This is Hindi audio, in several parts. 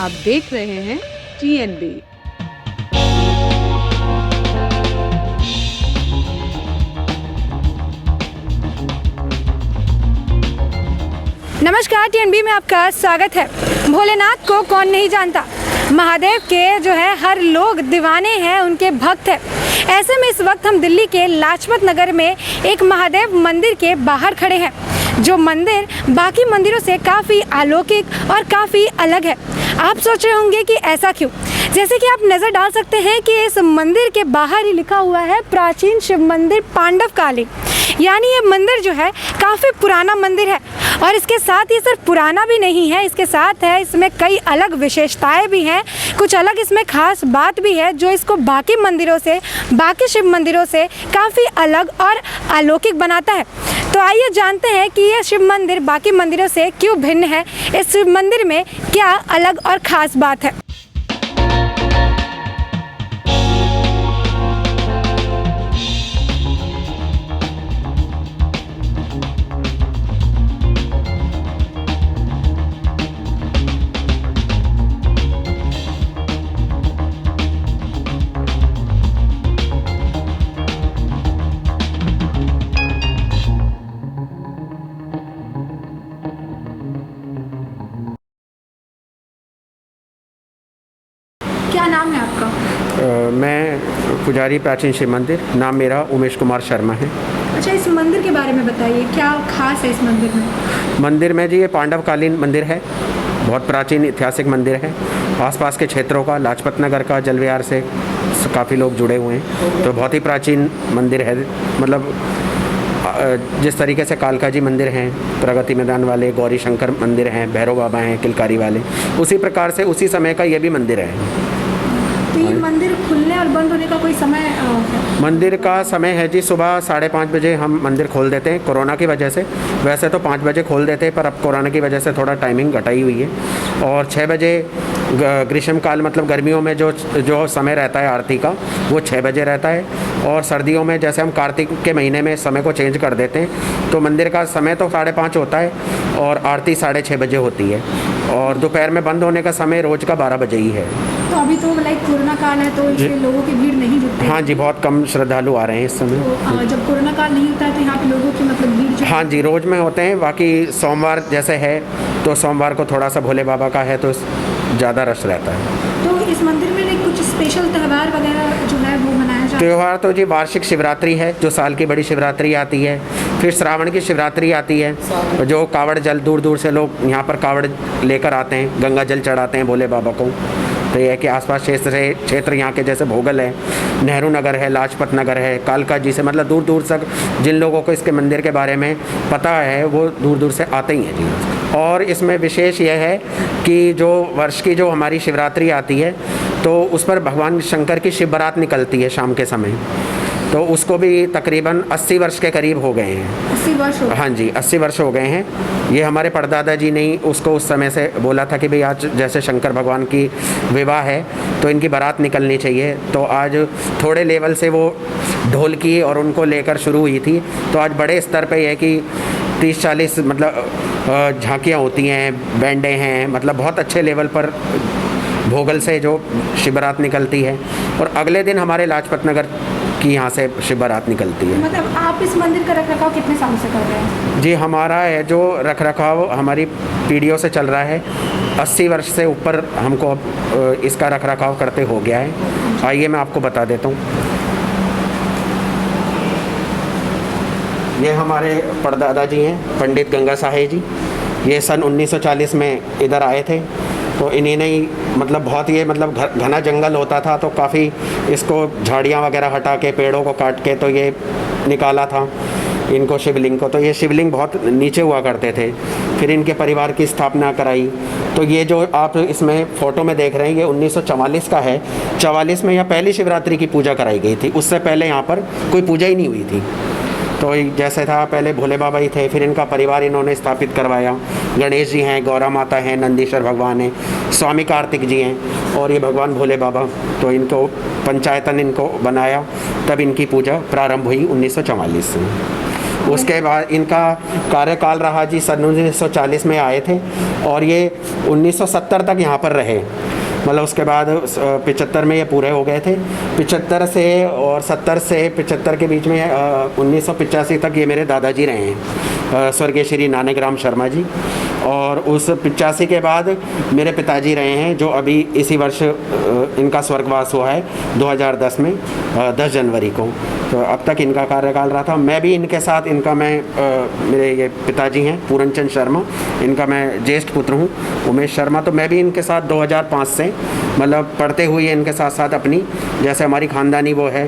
आप देख रहे हैं TNB। नमस्कार, TNB में आपका स्वागत है। भोलेनाथ को कौन नहीं जानता। महादेव के जो है हर लोग दीवाने हैं, उनके भक्त हैं। ऐसे में इस वक्त हम दिल्ली के लाजपत नगर में एक महादेव मंदिर के बाहर खड़े हैं, जो मंदिर बाकी मंदिरों से काफ़ी अलौकिक और काफ़ी अलग है। आप सोच रहे होंगे कि ऐसा क्यों। जैसे कि आप नज़र डाल सकते हैं कि इस मंदिर के बाहर ही लिखा हुआ है प्राचीन शिव मंदिर पांडवकालीन, यानी ये मंदिर जो है काफ़ी पुराना मंदिर है। और इसके साथ ही सिर्फ पुराना भी नहीं है, इसके साथ है इसमें कई अलग विशेषताएं भी हैं, कुछ अलग इसमें खास बात भी है जो इसको बाकी मंदिरों से, बाकी शिव मंदिरों से काफ़ी अलग और अलौकिक बनाता है। तो आइए जानते हैं कि ये शिव मंदिर बाकी मंदिरों से क्यों भिन्न है, इस शिव मंदिर में क्या अलग और ख़ास बात है। क्या नाम है आपका? मैं पुजारी प्राचीन शिव मंदिर, नाम मेरा उमेश कुमार शर्मा है। अच्छा, इस मंदिर के बारे में बताइए, क्या खास है इस मंदिर में? मंदिर में जी ये पांडवकालीन मंदिर है, बहुत प्राचीन ऐतिहासिक मंदिर है। आसपास के क्षेत्रों का, लाजपत नगर का, जल विहार से काफ़ी लोग जुड़े हुए हैं, तो बहुत ही प्राचीन मंदिर है। मतलब जिस तरीके से कालका जी मंदिर हैं, प्रगति मैदान वाले, गौरी शंकर मंदिर हैं, भैरव बाबा हैं, किलकारी वाले, उसी प्रकार से उसी समय का ये भी मंदिर है। तो ये मंदिर खुलने और बंद होने का कोई समय है? मंदिर का समय है जी सुबह 5:30 बजे हम मंदिर खोल देते हैं, कोरोना की वजह से। वैसे तो 5 बजे खोल देते हैं, पर अब कोरोना की वजह से थोड़ा टाइमिंग घटाई हुई है। और 6 बजे ग्रीष्म काल मतलब गर्मियों में जो समय रहता है आरती का, वो 6 बजे रहता है। और सर्दियों में जैसे हम कार्तिक के महीने में समय को चेंज कर देते हैं, तो मंदिर का समय तो 5:30 होता है और आरती 6:30 बजे होती है। और दोपहर में बंद होने का समय रोज़ का 12 बजे ही है। तो अभी तो लाइक कोरोना काल है, तो इसलिए लोगों की भीड़ नहीं जुटती? हाँ जी, बहुत कम श्रद्धालु आ रहे हैं इस समय। तो जब कोरोना काल नहीं होता है तो यहाँ पे लोगों की मतलब भीड़ हाँ जी, रोज़ में होते हैं। बाकी सोमवार जैसे है, तो सोमवार को थोड़ा सा भोले बाबा का है तो ज़्यादा रश रहता है। तो इस मंदिर में कुछ स्पेशल त्यौहार वगैरह जो है वो मनाया जाता है? त्यौहार तो जी वार्षिक शिवरात्रि है, जो साल की बड़ी शिवरात्रि आती है। फिर श्रावण की शिवरात्रि आती है, जो कावड़ जल दूर दूर से लोग यहाँ पर कावड़ लेकर आते हैं, गंगा जल चढ़ाते हैं भोले बाबा को। तो ये है कि आसपास क्षेत्र यहाँ के जैसे भोगल है, नेहरू नगर है, लाजपत नगर है, कालका जी से, मतलब दूर दूर तक जिन लोगों को इसके मंदिर के बारे में पता है वो दूर दूर से आते ही हैं जी। और इसमें विशेष यह है कि जो वर्ष की जो हमारी शिवरात्रि आती है, तो उस पर भगवान शंकर की शिव बारात निकलती है शाम के समय। तो उसको भी तकरीबन 80 वर्ष के करीब हो गए हैं। 80 वर्ष हो? हाँ जी, 80 वर्ष हो गए हैं। ये हमारे परदादा जी ने उसको उस समय से बोला था कि भाई आज जैसे शंकर भगवान की विवाह है तो इनकी बारात निकलनी चाहिए। तो आज थोड़े लेवल से वो ढोलकी और उनको लेकर शुरू हुई थी, तो आज बड़े स्तर पे है कि 30-40 मतलब झांकियाँ होती हैं, बैंडें हैं, मतलब बहुत अच्छे लेवल पर भोगल से जो शिव बारात निकलती है। और अगले दिन हमारे लाजपत नगर की यहाँ से शिव बारात निकलती है। मतलब आप इस मंदिर का रखरखाव कितने सालों से कर रहे हैं? जी, हमारा है जो रखरखाव हमारी पीढ़ियों से चल रहा है। 80 वर्ष से ऊपर हमको इसका रखरखाव करते हो गया है। आइए मैं आपको बता देता हूँ। ये हमारे परदादा जी हैं, पंडित गंगा साहे जी। ये सन 1940 में इधर आए थे, तो इन्हीं ने ही मतलब बहुत ये मतलब घना जंगल होता था, तो काफ़ी इसको झाड़ियाँ वगैरह हटा के, पेड़ों को काट के तो ये निकाला था इनको शिवलिंग को। तो ये शिवलिंग बहुत नीचे हुआ करते थे। फिर इनके परिवार की स्थापना कराई। तो ये जो आप इसमें फ़ोटो में देख रहे हैं, ये 1944 का है। 44 में यहाँ पहली शिवरात्रि की पूजा कराई गई थी। उससे पहले यहाँ पर कोई पूजा ही नहीं हुई थी। तो जैसे था पहले भोले बाबा ही थे, फिर इनका परिवार इन्होंने स्थापित करवाया। गणेश जी हैं, गौरा माता हैं, नंदीश्वर भगवान हैं, स्वामी कार्तिक जी हैं और ये भगवान भोले बाबा। तो इनको पंचायतन इनको बनाया, तब इनकी पूजा प्रारंभ हुई 1944 से। उसके बाद इनका कार्यकाल रहा जी, सन 1940 में आए थे और ये 1970 तक यहाँ पर रहे। मतलब उसके बाद 75 में ये पूरे हो गए थे। 75 से और 70 से 75 के बीच में 1985 तक ये मेरे दादाजी रहे हैं, स्वर्गीय श्री नानकराम शर्मा जी। और उस 85 के बाद मेरे पिताजी रहे हैं, जो अभी इसी वर्ष इनका स्वर्गवास हुआ है 2010 में 10 जनवरी को। तो अब तक इनका कार्यकाल रहा था। मैं भी इनके साथ, मेरे ये पिताजी हैं पूरनचंद शर्मा, इनका मैं ज्येष्ठ पुत्र हूँ उमेश शर्मा। तो मैं भी इनके साथ 2005 से मतलब पढ़ते हुए इनके साथ साथ अपनी, जैसे हमारी ख़ानदानी वो है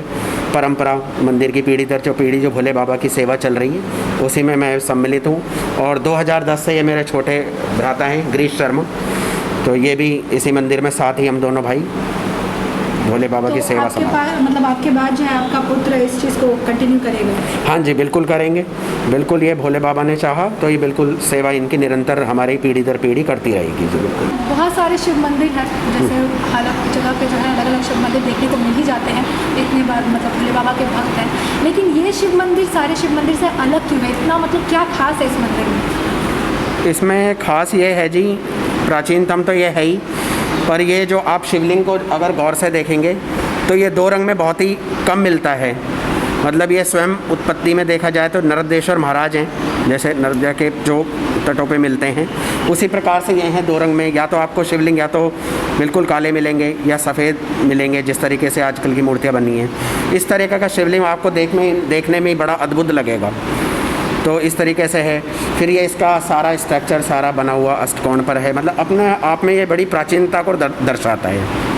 परंपरा, मंदिर की पीढ़ी दर पीढ़ी जो भोले बाबा की सेवा चल रही है, उसी में मैं सम्मिलित हूँ। और 2010 से ये मेरे छोटे भ्राता हैं गिरीश शर्मा, तो ये भी इसी मंदिर में साथ ही हम दोनों भाई भोले बाबा की सेवा संभाल। मतलब आपके बाद जो है आपका पुत्र इस चीज़ को कंटिन्यू करेगा? हाँ जी, बिल्कुल करेंगे। बिल्कुल, ये भोले बाबा ने चाहा तो ये बिल्कुल सेवा इनकी निरंतर हमारी पीढ़ी दर पीढ़ी करती रहेगी जी। बिल्कुल, बहुत सारे शिव मंदिर हैं, जैसे अलग जगह पे जो है अलग अलग शिव मंदिर देखने को मिल ही जाते हैं, इतने बार मतलब भोले बाबा के भक्त हैं। लेकिन ये शिव मंदिर सारे शिव मंदिर से अलग क्यों है? इतना मतलब क्या खास है इस मंदिर में? इसमें खास ये है जी, प्राचीनतम तो ये है ही, पर ये जो आप शिवलिंग को अगर गौर से देखेंगे तो ये 2 रंग में बहुत ही कम मिलता है। मतलब ये स्वयं उत्पत्ति में देखा जाए तो नर्मदेश्वर महाराज हैं, जैसे नर्मदा के जो तटों पे मिलते हैं, उसी प्रकार से ये हैं 2 रंग में। या तो आपको शिवलिंग या तो बिल्कुल काले मिलेंगे या सफ़ेद मिलेंगे, जिस तरीके से आजकल की मूर्तियाँ बनी हैं। इस तरीके का शिवलिंग आपको देखने में बड़ा अद्भुत लगेगा। तो इस तरीके से है। फिर ये इसका सारा स्ट्रक्चर सारा बना हुआ अष्टकोण पर है, मतलब अपने आप में ये बड़ी प्राचीनता को दर्शाता है।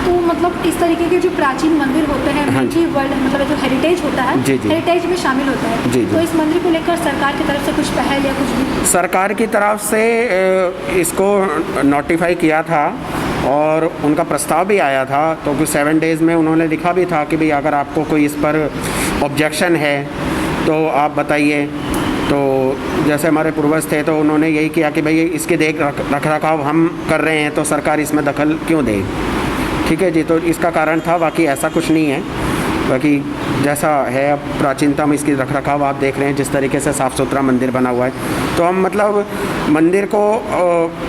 तो मतलब इस तरीके के जो प्राचीन मंदिर होते हैं, हाँ उनकी वर्ल्ड मतलब जो हेरिटेज होता है, जी जी, हेरिटेज में शामिल होता है। जी जी। तो इस मंदिर को लेकर सरकार की तरफ से कुछ पहल या कुछ भी? सरकार की तरफ से इसको नोटिफाई किया था और उनका प्रस्ताव भी आया था। तो कुछ 7 डेज़ में उन्होंने लिखा भी था कि भाई अगर आपको कोई इस पर ऑब्जेक्शन है तो आप बताइए। तो जैसे हमारे पूर्वज थे तो उन्होंने यही किया कि भाई इसके रख रखाव हम कर रहे हैं तो सरकार इसमें दखल क्यों दे। ठीक है जी, तो इसका कारण था, बाकी ऐसा कुछ नहीं है। बाकी जैसा है अब प्राचीनता में इसकी रख रखाव आप देख रहे हैं, जिस तरीके से साफ़ सुथरा मंदिर बना हुआ है। तो हम मतलब मंदिर को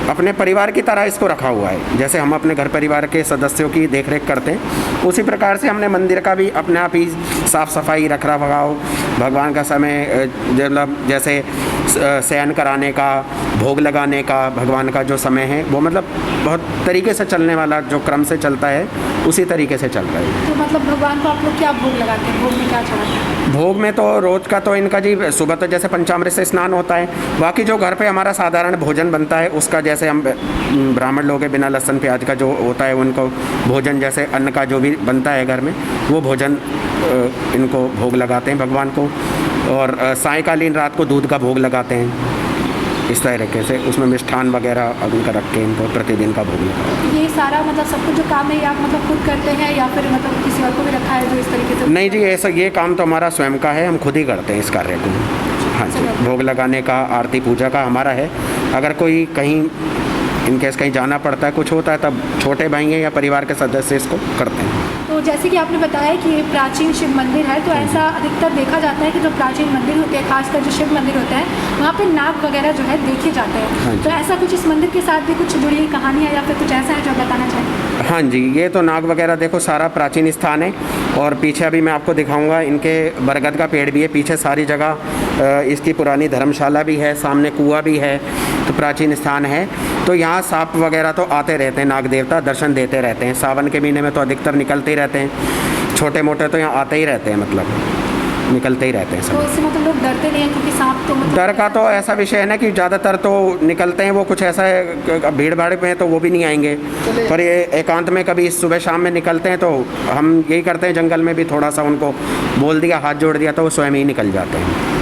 अपने परिवार की तरह इसको रखा हुआ है। जैसे हम अपने घर परिवार के सदस्यों की देखरेख करते हैं, उसी प्रकार से हमने मंदिर का भी अपने आप ही साफ़ सफाई रख रखाव, भगवान का समय मतलब जैसे शयन कराने का, भोग लगाने का, भगवान का जो समय है वो मतलब बहुत तरीके से चलने वाला, जो क्रम से चलता है उसी तरीके से चल रहा है। तो मतलब भगवान को आप लोग क्या भोग लगाते हैं? भोग में क्या चढ़ाते हैं? भोग में तो रोज़ का तो इनका जी सुबह तो जैसे पंचामृत से स्नान होता है। बाकी जो घर पे हमारा साधारण भोजन बनता है उसका, जैसे हम ब्राह्मण लोग हैं, बिना लहसुन प्याज का जो होता है उनको भोजन, जैसे अन्न का जो भी बनता है घर में, वो भोजन इनको भोग लगाते हैं भगवान को। और सायंकालीन रात को दूध का भोग लगाते हैं। इस तरीके से उसमें मिष्ठान वगैरह उनका रख के इनको प्रतिदिन का भोग लगाते हैं। ये सारा मतलब सब कुछ जो काम है ये आप मतलब खुद करते हैं या फिर मतलब किसी और को भी रखा है जो इस तरीके से? नहीं जी, ऐसा ये काम तो हमारा स्वयं का है, हम खुद ही करते हैं इस कार्य को। हाँ जी, भोग लगाने का, आरती पूजा का हमारा है। अगर कोई कहीं इनकेस कहीं जाना पड़ता है, कुछ होता है, तब छोटे भाई हैं या परिवार के सदस्य इसको करते हैं। तो जैसे कि आपने बताया कि ये प्राचीन शिव मंदिर है, तो ऐसा अधिकतर देखा जाता है कि जो प्राचीन मंदिर होते हैं, खासकर जो शिव मंदिर होते हैं, वहाँ पे नाग वगैरह जो है देखे जाते हैं। हाँ, तो ऐसा कुछ इस मंदिर के साथ भी कुछ जुड़ी हुई कहानी है या फिर कुछ ऐसा है जो बताना चाहें? हाँ जी, ये तो नाग वगैरह देखो सारा प्राचीन स्थान है। और पीछे अभी मैं आपको दिखाऊंगा, इनके बरगद का पेड़ भी है पीछे, सारी जगह इसकी पुरानी धर्मशाला भी है, सामने कुआं भी है। तो प्राचीन स्थान है। तो यहाँ सांप वगैरह तो आते रहते हैं, नाग देवता दर्शन देते रहते हैं। सावन के महीने में तो अधिकतर निकलते ही रहते हैं, छोटे मोटे तो यहाँ आते ही रहते हैं, मतलब निकलते ही रहते हैं सब। तो इससे मतलब लोग डरते नहीं हैं क्योंकि सांप तो मतलब डर का तो ऐसा विषय है ना कि ज़्यादातर तो निकलते हैं, वो कुछ ऐसा है भीड़ भाड़ में तो वो भी नहीं आएंगे। पर ये एकांत में कभी सुबह शाम में निकलते हैं तो हम यही करते हैं, जंगल में भी थोड़ा सा उनको बोल दिया, हाथ जोड़ दिया, तो वो स्वयं ही निकल जाते हैं।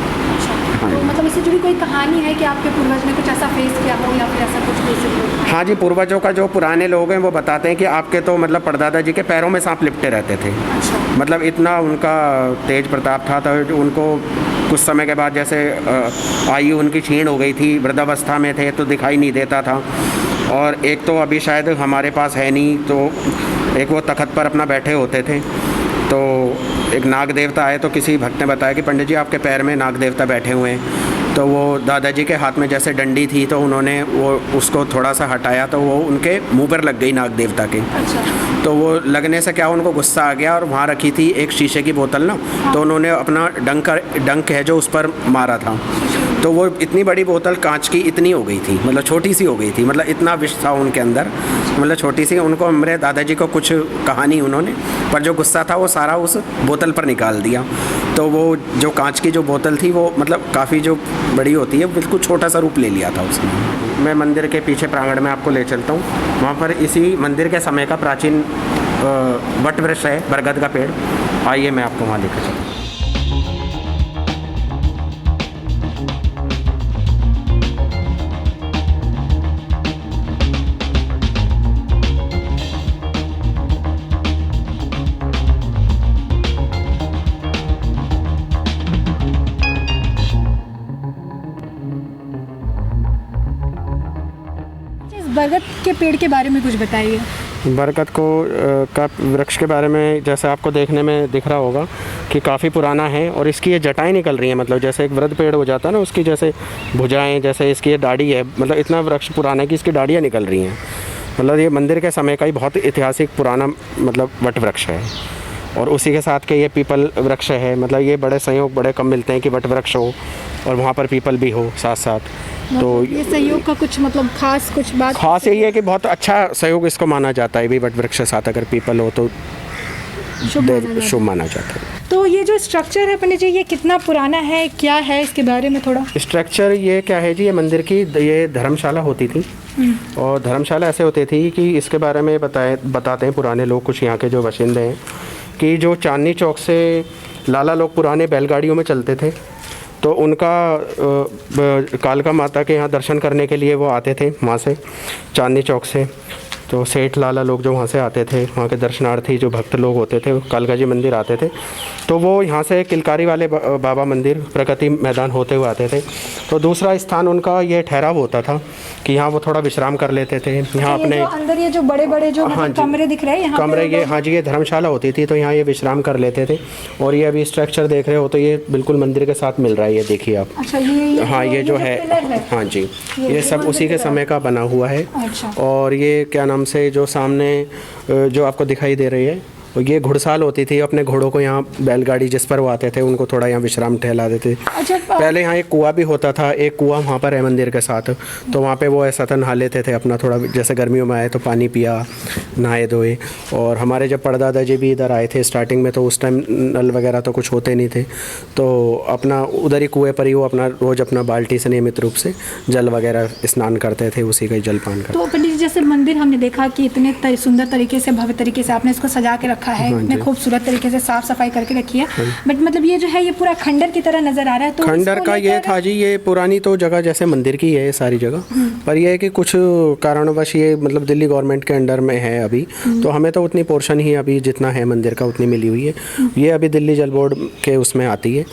तो मतलब इससे जुड़ी कोई कहानी है कि आपके पूर्वज ने कुछ ऐसा फेस किया हो या फिर ऐसा कुछ भी? हाँ जी, पूर्वजों का जो पुराने लोग हैं वो बताते हैं कि आपके तो मतलब परदादा जी के पैरों में सांप लिपटे रहते थे। मतलब इतना उनका तेज प्रताप था। तो उनको कुछ समय के बाद जैसे आयु उनकी क्षीण हो गई थी, वृद्धावस्था में थे तो दिखाई नहीं देता था। और एक तो अभी शायद हमारे पास है नहीं, तो एक वो तख्त पर अपना बैठे होते थे। तो एक नाग देवता आए, तो किसी भक्त ने बताया कि पंडित जी आपके पैर में नाग देवता बैठे हुए हैं। तो वो दादाजी के हाथ में जैसे डंडी थी, तो उन्होंने वो उसको थोड़ा सा हटाया, तो वो उनके मुंह पर लग गई नाग देवता के। तो वो लगने से क्या उनको गुस्सा आ गया, और वहाँ रखी थी एक शीशे की बोतल ना, तो उन्होंने अपना डंक है जो उस पर मारा था। तो वो इतनी बड़ी बोतल कांच की इतनी हो गई थी, मतलब छोटी सी हो गई थी, मतलब इतना विष था उनके अंदर, मतलब छोटी सी। उनको मेरे दादाजी को कुछ कहा नहीं उन्होंने, पर जो गुस्सा था वो सारा उस बोतल पर निकाल दिया। तो वो जो कांच की जो बोतल थी वो मतलब काफ़ी जो बड़ी होती है, बिल्कुल छोटा सा रूप ले लिया था उसने। मैं मंदिर के पीछे प्रांगण में आपको ले चलता हूँ। वहाँ पर इसी मंदिर के समय का प्राचीन वट वृक्ष है, बरगद का पेड़। आइए मैं आपको वहाँ लेकर चलता हूँ। बरगद के पेड़ के बारे में कुछ बताइए। बरगद को का वृक्ष के बारे में जैसे आपको देखने में दिख रहा होगा कि काफ़ी पुराना है, और इसकी ये जटाएं निकल रही हैं, मतलब जैसे एक वृद्ध पेड़ हो जाता है ना, उसकी जैसे भुजाएं, जैसे इसकी ये डाढ़ी है, मतलब इतना वृक्ष पुराना है कि इसकी डाढ़ियाँ निकल रही हैं। मतलब ये मंदिर के समय का ही बहुत ऐतिहासिक पुराना मतलब वट वृक्ष है। और उसी के साथ के ये पीपल वृक्ष है, मतलब ये बड़े संयोग बड़े कम मिलते हैं कि वट वृक्ष हो और वहाँ पर पीपल भी हो साथ साथ। तो ये सहयोग का कुछ मतलब कुछ बात खास यही है कि बहुत अच्छा सहयोग इसको माना जाता है भी, वट वृक्ष के साथ अगर पीपल हो तो शुभ माना जाता है। तो ये जो स्ट्रक्चर है पंडित जी, ये कितना पुराना है, क्या है इसके बारे में थोड़ा? स्ट्रक्चर ये क्या है जी, ये मंदिर की ये धर्मशाला होती थी, और धर्मशाला ऐसे होती थी कि इसके बारे में बताते हैं पुराने लोग, कुछ यहाँ के जो बाशिंदे हैं, कि जो चांदनी चौक से लाला लोग पुराने बैलगाड़ियों में चलते थे, तो उनका कालका माता के यहाँ दर्शन करने के लिए वो आते थे वहाँ से चांदनी चौक से। तो सेठ लाला लोग जो वहाँ से आते थे, वहाँ के दर्शनार्थी जो भक्त लोग होते थे, कालका जी मंदिर आते थे, तो वो यहाँ से किलकारी वाले बाबा मंदिर प्रगति मैदान होते हुए आते थे। तो दूसरा स्थान उनका ये ठहराव होता था कि यहाँ वो थोड़ा विश्राम कर लेते थे। यहाँ अपने अंदर ये जो बड़े बड़े जो कमरे दिख रहे हैं, यहाँ कमरे ये, हाँ जी, ये धर्मशाला होती थी, तो यहाँ ये विश्राम कर लेते थे। और ये अभी स्ट्रक्चर देख रहे हो तो ये बिल्कुल मंदिर के साथ मिल रहा है, ये देखिए आप। अच्छा, ये हाँ, ये जो है, हाँ जी, ये सब उसी के समय का बना हुआ है। और ये क्या नाम से जो सामने जो आपको दिखाई दे रही है, ये घुड़साल होती थी, अपने घोड़ों को यहाँ बैलगाड़ी जिस पर वो आते थे उनको थोड़ा यहाँ विश्राम टहला देते। अच्छा, पहले यहाँ एक कुआं भी होता था, एक कुआं वहाँ पर है मंदिर के साथ, तो वहाँ पे वो ऐसा था नहा लेते थे अपना, थोड़ा जैसे गर्मियों में आए तो पानी पिया, नहाए धोए। और हमारे जब परदादा जी भी इधर आए थे स्टार्टिंग में, तो उस टाइम नल वगैरह तो कुछ होते नहीं थे, तो अपना उधर ही कुएँ पर ही वो अपना रोज़ अपना बाल्टी से नियमित रूप से जल वगैरह स्नान करते थे, उसी का जल पान करते। तो पंडित जी, जैसे मंदिर हमने देखा कि इतने सुंदर तरीके से, भव्य तरीके से आपने इसको सजा के रखा है, इतने खूबसूरत तरीके से साफ सफाई करके रखी है, बट मतलब ये जो है ये पूरा खंडर की तरह नजर आ रहा है। तो खंडर का ये था जी, ये पुरानी तो जगह जैसे मंदिर की है सारी जगह, पर ये है कि कुछ कारणवश ये मतलब दिल्ली गवर्नमेंट के अंडर में है अभी, तो हमें तो उतनी पोर्शन ही अभी जितना है मंदिर का उतनी मिली हुई है। ये अभी दिल्ली जल बोर्ड के उसमें आती है,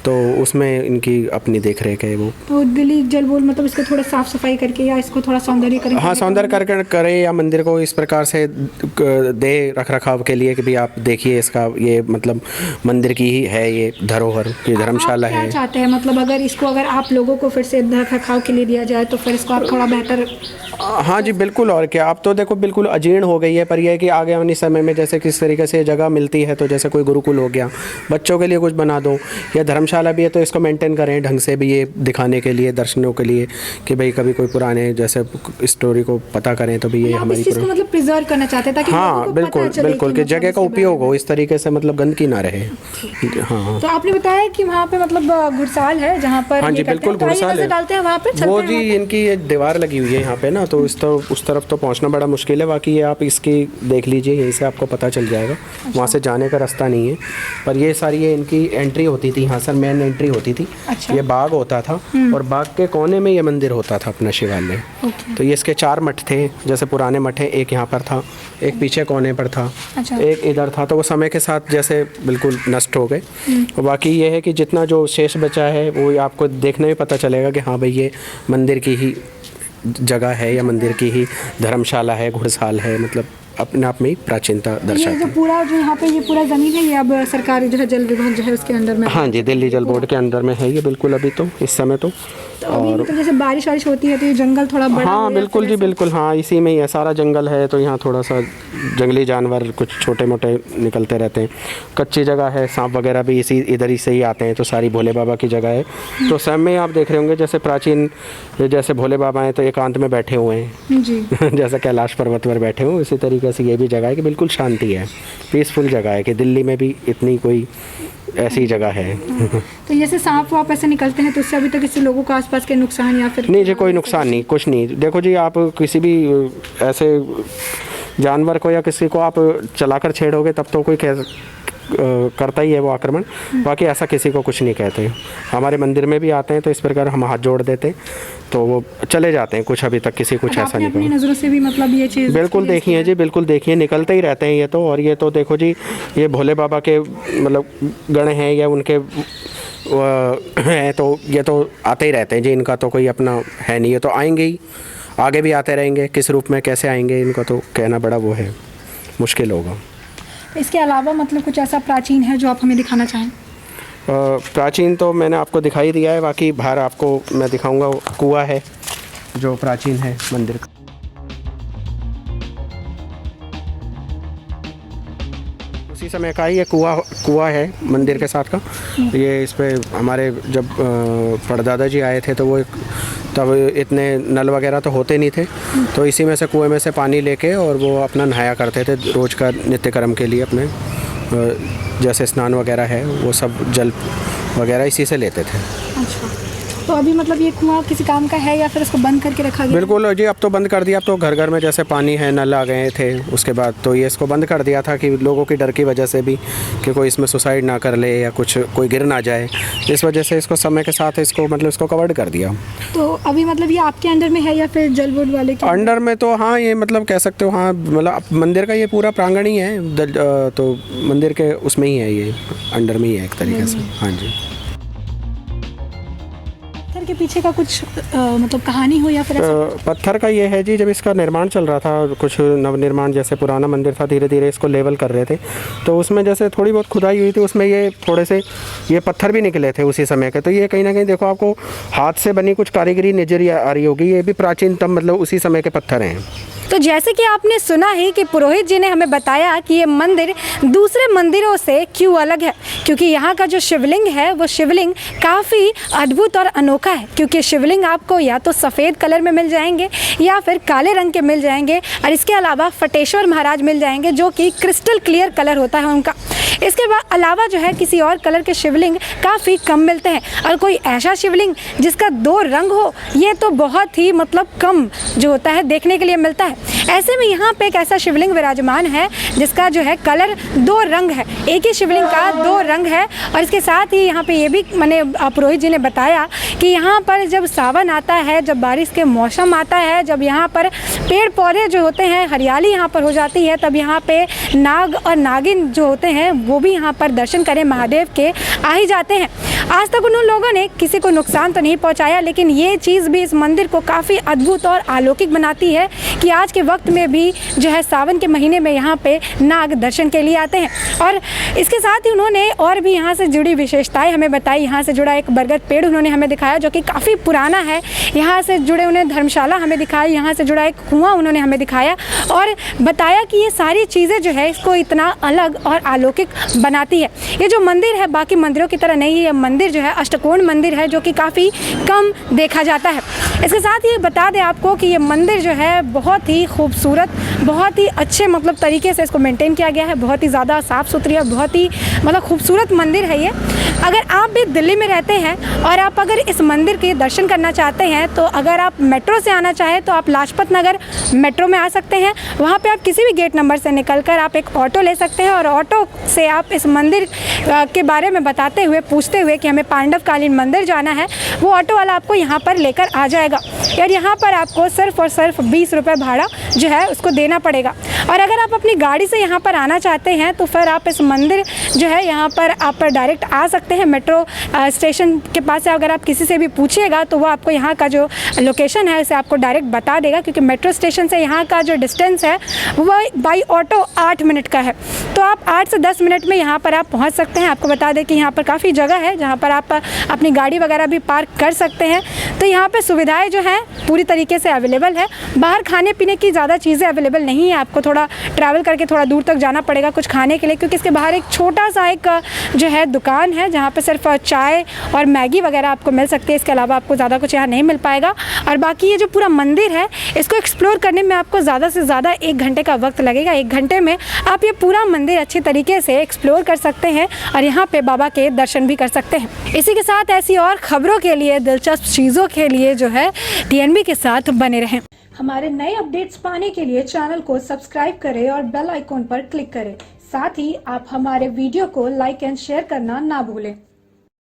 तो उसमें इनकी अपनी देख रेख है वो। तो दिल्ली जल बोर्ड मतलब इसको थोड़ा साफ सफाई करके या इसको थोड़ा सौंदर्य करें? हाँ, सौंदर्य करके करे या मंदिर को इस प्रकार से दे रख रखाव के लिए कि भी आप देखिए इसका ये मतलब मंदिर की ही है ये धरोहर, ये धर्मशाला है। क्या चाहते हैं मतलब अगर आप लोगों को फिर से रख रखाव के लिए दिया जाए तो फिर इसको आप थोड़ा बेहतर? हाँ जी बिल्कुल, और क्या, आप तो देखो बिल्कुल अजीर्ण हो गई है, पर यह है कि आगे आने समय में जैसे किस तरीके से जगह मिलती है, तो जैसे कोई गुरुकुल हो गया, बच्चों के लिए कुछ बना दो, या धर्मशाला भी है तो इसको मेंटेन करें ढंग से भी, ये दिखाने के लिए, दर्शनों के लिए कि भाई कभी कोई पुराने जैसे स्टोरी को पता करें तो भी ये हमारी चीज़ को मतलब प्रिजर्व करना चाहते हैं ताकि हाँ बिल्कुल बिल्कुल कि जगह का उपयोग हो इस तरीके से, मतलब गंदगी ना रहे। हाँ, तो आपने बताया कि वहाँ पे मतलब घुड़साल है जहाँ पर? हाँ जी बिल्कुल, घुड़साल है डालते हैं वहाँ पे, वो जी इनकी ये दीवार लगी हुई है यहाँ पे ना, तो उस तरफ तो पहुँचना बड़ा मुश्किल है, बाकी ये आप इसकी देख लीजिए, यहीं से आपको पता चल जाएगा। वहाँ से जाने का रास्ता नहीं है, पर ये सारी ये इनकी एंट्री होती थी, यहाँ सर मेन एंट्री होती थी। ये बाग होता था और बाग के कोने में ये मंदिर होता था अपना शिवालय। तो ये इसके 4 मठ थे, जैसे पुराने मठ है, एक यहाँ पर था, एक पीछे कोने पर था, एक इधर था, तो वो समय के साथ जैसे बिल्कुल नष्ट हो गए। और बाकी ये है कि जितना जो शेष बचा है वो आपको देखने में पता चलेगा कि हाँ भाई ये मंदिर की ही जगह है या मंदिर की ही धर्मशाला है, घुड़साल है, मतलब अपने आप में ही प्राचीनता ये दर्शाती जो है। पूरा जो यहाँ पे ये पूरा ज़मीन है, ये अब सरकारी जो है जल विभाग जो है उसके अंडर में। हाँ जी, दिल्ली जल बोर्ड के अंदर में है ये बिल्कुल अभी तो इस समय तो। तो अभी मतलब जैसे बारिश वारिश होती है तो ये जंगल थोड़ा बड़ा हाँ हो या बिल्कुल फिर जी ऐसा? बिल्कुल, हाँ इसी में ही है, सारा जंगल है तो यहाँ थोड़ा सा जंगली जानवर कुछ छोटे मोटे निकलते रहते हैं। कच्ची जगह है, सांप वगैरह भी इसी इधर ही से ही आते हैं, तो सारी भोले बाबा की जगह है। तो सब में आप देख रहे होंगे जैसे प्राचीन जैसे भोले बाबा हैं तो एकांत में बैठे हुए हैं जी। जैसे कैलाश पर्वत पर बैठे हुए, इसी तरीके से ये भी जगह है कि बिल्कुल शांति है, पीसफुल जगह है कि दिल्ली में भी इतनी कोई ऐसी जगह है। तो जैसे सांप वाप ऐसे निकलते हैं तो उससे अभी तक किसी लोगों को आसपास के नुकसान या फिर नहीं जी, कोई नुकसान नहीं, कुछ नहीं। देखो जी, आप किसी भी ऐसे जानवर को या किसी को आप चलाकर छेड़ोगे तब तो कोई करता ही है वो आक्रमण, बाकी ऐसा किसी को कुछ नहीं कहते। हमारे मंदिर में भी आते हैं तो इस प्रकार हम हाथ जोड़ देते तो वो चले जाते हैं, कुछ अभी तक किसी कुछ ऐसा नहीं अपनी कहा। नज़रों से भी मतलब ये चीज़ बिल्कुल देखिए जी, बिल्कुल देखिए, निकलते ही रहते हैं ये तो। और ये तो देखो जी, ये भोले बाबा के मतलब गण हैं या उनके हैं तो ये तो आते ही रहते हैं जी, इनका तो कोई अपना है नहीं, ये तो आएंगे ही, आगे भी आते रहेंगे। किस रूप में कैसे आएंगे इनको तो कहना बड़ा वो है, मुश्किल होगा। इसके अलावा मतलब कुछ ऐसा प्राचीन है जो आप हमें दिखाना चाहें? प्राचीन तो मैंने आपको दिखाई दिया है, बाकी बाहर आपको मैं दिखाऊंगा। कुआं है जो प्राचीन है मंदिर का। उसी समय का ही ये कुआं है मंदिर के साथ का। ये इस पे हमारे जब परदादा जी आए थे तो वो तब इतने नल वगैरह तो होते नहीं थे, तो इसी में से कुएं में से पानी लेके और वो अपना नहाया करते थे रोज़ का नित्य कर्म के लिए। अपने जैसे स्नान वगैरह है वो सब जल वगैरह इसी से लेते थे। अच्छा, तो अभी मतलब ये कुआं किसी काम का है या फिर इसको बंद करके रखा गया? बिल्कुल जी, अब तो बंद कर दिया। अब तो घर घर में जैसे पानी है, नल आ गए थे उसके बाद तो ये इसको बंद कर दिया था कि लोगों की डर की वजह से भी कि कोई इसमें सुसाइड ना कर ले या कुछ कोई गिर ना जाए, इस वजह से इसको समय के साथ इसको मतलब इसको कवर्ड कर दिया। तो अभी मतलब ये आपके अंडर में है या फिर जल बोर्ड वाले के अंडर में? तो हाँ, ये मतलब कह सकते हो, हाँ मतलब मंदिर का ये पूरा प्रांगण ही है, तो मंदिर के उसमें ही है, ये अंडर में ही है एक तरीके से। हाँ जी। के पीछे का कुछ मतलब कहानी हो या फिर पत्थर का ये है जी, जब इसका निर्माण चल रहा था, कुछ नवनिर्माण, जैसे पुराना मंदिर था धीरे धीरे इसको लेवल कर रहे थे, तो उसमें जैसे थोड़ी बहुत खुदाई हुई थी, उसमें ये थोड़े से ये पत्थर भी निकले थे उसी समय के। तो ये कहीं ना कहीं देखो आपको हाथ से बनी कुछ कारीगरी नजर आ रही होगी, ये भी प्राचीनतम मतलब उसी समय के पत्थर हैं। तो जैसे कि आपने सुना है कि पुरोहित जी ने हमें बताया कि ये मंदिर दूसरे मंदिरों से क्यों अलग है, क्योंकि यहाँ का जो शिवलिंग है वो शिवलिंग काफ़ी अद्भुत और अनोखा है। क्योंकि शिवलिंग आपको या तो सफ़ेद कलर में मिल जाएंगे या फिर काले रंग के मिल जाएंगे, और इसके अलावा फटेश्वर महाराज मिल जाएंगे जो कि क्रिस्टल क्लियर कलर होता है उनका। इसके बाद अलावा जो है किसी और कलर के शिवलिंग काफ़ी कम मिलते हैं, और कोई ऐसा शिवलिंग जिसका 2 रंग हो ये तो बहुत ही मतलब कम जो होता है देखने के लिए मिलता है। ऐसे में यहाँ पे एक ऐसा शिवलिंग विराजमान है जिसका जो है कलर 2 रंग है, एक ही शिवलिंग का 2 रंग है। और इसके साथ ही यहाँ पे ये भी मैंने पुरोहित जी ने बताया कि यहाँ पर जब सावन आता है, जब बारिश के मौसम आता है, जब यहाँ पर पेड़ पौधे जो होते हैं हरियाली यहाँ पर हो जाती है, तब यहाँ पे नाग और नागिन जो होते हैं वो भी यहाँ पर दर्शन करें महादेव के आ ही जाते हैं। आज तक उन लोगों ने किसी को नुकसान तो नहीं पहुँचाया, लेकिन ये चीज़ भी इस मंदिर को काफ़ी अद्भुत और अलौकिक बनाती है कि आज के वक्त में भी जो है सावन के महीने में यहाँ पे नाग दर्शन के लिए आते हैं। और इसके साथ ही उन्होंने और भी यहाँ से जुड़ी विशेषताएं हमें बताई। यहाँ से जुड़ा एक बरगद पेड़ उन्होंने हमें दिखाया जो कि काफ़ी पुराना है। यहाँ से जुड़े उन्हें धर्मशाला हमें दिखाई, यहाँ से जुड़ा एक कुआं उन्होंने हमें दिखाया और बताया कि ये सारी चीज़ें जो है इसको इतना अलग और अलौकिक बनाती है। ये जो मंदिर है बाकी मंदिरों की तरह नहीं है, ये मंदिर जो है अष्टकोण मंदिर है जो कि काफ़ी कम देखा जाता है। इसके साथ ही बता दें आपको कि ये मंदिर जो है बहुत ही खूबसूरत, बहुत ही अच्छे मतलब तरीके से इसको मेंटेन किया गया है, बहुत ही ज़्यादा साफ़ सुथरी और बहुत ही मतलब खूबसूरत मंदिर है ये। अगर आप भी दिल्ली में रहते हैं और आप अगर इस मंदिर के दर्शन करना चाहते हैं तो अगर आप मेट्रो से आना चाहें तो आप लाजपत नगर मेट्रो में आ सकते हैं। वहाँ पे आप किसी भी गेट नंबर से निकलकर आप एक ऑटो ले सकते हैं और ऑटो से आप इस मंदिर के बारे में बताते हुए, पूछते हुए कि हमें पांडवकालीन मंदिर जाना है, वो ऑटो वाला आपको यहाँ पर लेकर आ जाएगा। और यहाँ पर आपको सिर्फ और सिर्फ 20 रुपये भाड़ा जो है उसको देना पड़ेगा। और अगर आप अपनी गाड़ी से यहाँ पर आना चाहते हैं तो फिर आप इस मंदिर जो है यहाँ पर आप डायरेक्ट आ सकते सकते हैं। मेट्रो स्टेशन के पास से अगर आप किसी से भी पूछिएगा तो वो आपको यहाँ का जो लोकेशन है उसे आपको डायरेक्ट बता देगा, क्योंकि मेट्रो स्टेशन से यहाँ का जो डिस्टेंस है वो बाई ऑटो 8 मिनट का है। तो आप 8 से 10 मिनट में यहाँ पर आप पहुँच सकते हैं। आपको बता दें कि यहाँ पर काफ़ी जगह है जहाँ पर आप अपनी गाड़ी वगैरह भी पार्क कर सकते हैं। तो यहाँ पर सुविधाएँ जो हैं पूरी तरीके से अवेलेबल है। बाहर खाने पीने की ज़्यादा चीज़ें अवेलेबल नहीं है, आपको थोड़ा ट्रैवल करके थोड़ा दूर तक जाना पड़ेगा कुछ खाने के लिए, क्योंकि इसके बाहर एक छोटा सा एक जो है दुकान है जहाँ पे सिर्फ चाय और मैगी वगैरह आपको मिल सकती है। इसके अलावा आपको ज़्यादा कुछ यहाँ नहीं मिल पाएगा। और बाकी ये जो पूरा मंदिर है इसको एक्सप्लोर करने में आपको ज़्यादा से ज़्यादा 1 घंटे का वक्त लगेगा। 1 घंटे में आप ये पूरा मंदिर अच्छी तरीके से एक्सप्लोर कर सकते हैं और यहाँ पे बाबा के दर्शन भी कर सकते हैं। इसी के साथ ऐसी और खबरों के लिए, दिलचस्प चीज़ों के लिए जो है TNB के साथ बने रहें। हमारे नए अपडेट्स पाने के लिए चैनल को सब्सक्राइब करें और बेल आइकॉन पर क्लिक करें। साथ ही आप हमारे वीडियो को लाइक एंड शेयर करना ना भूलें।